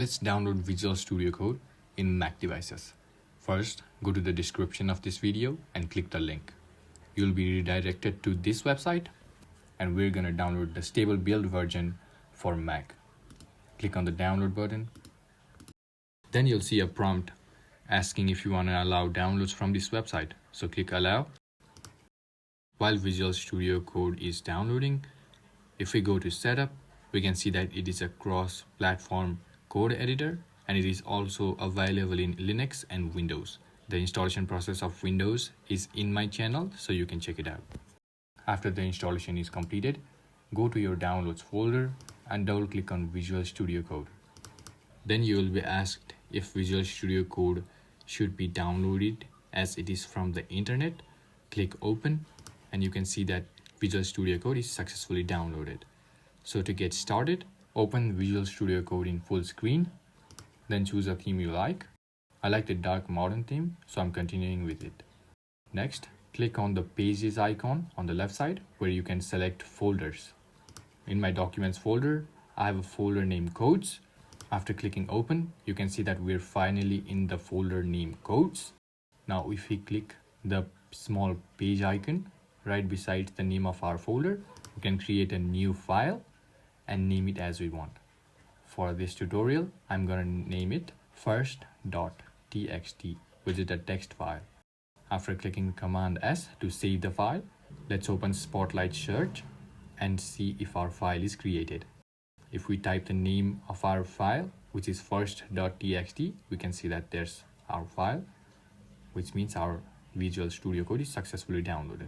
Let's download Visual Studio Code in Mac devices. First, go to the description of this video and click the link. You'll be redirected to this website and we're gonna download the stable build version for Mac. Click on the download button. Then you'll see a prompt asking if you want to allow downloads from this website. So click allow. While Visual Studio Code is downloading, if we go to setup, we can see that it is a cross-platform code editor and it is also available in Linux and Windows. The installation process of Windows is in my channel, so you can check it out. After the installation is completed, go to your downloads folder and double click on Visual Studio Code. Then you will be asked if Visual Studio Code should be downloaded as it is from the internet. Click open and you can see that Visual Studio Code is successfully downloaded. So to get started, open Visual Studio Code in full screen, then choose a theme you like. I like the dark modern theme, so I'm continuing with it. Next, click on the pages icon on the left side where you can select folders. In my documents folder, I have a folder named codes. After clicking open, you can see that we're finally in the folder named codes. Now if we click the small page icon right beside the name of our folder, we can create a new file and name it as we want. For this tutorial, I'm gonna name it first.txt, which is a text file. After clicking Command S to save the file, let's open Spotlight Search and see if our file is created. If we type the name of our file, which is first.txt, we can see that there's our file, which means our Visual Studio Code is successfully downloaded.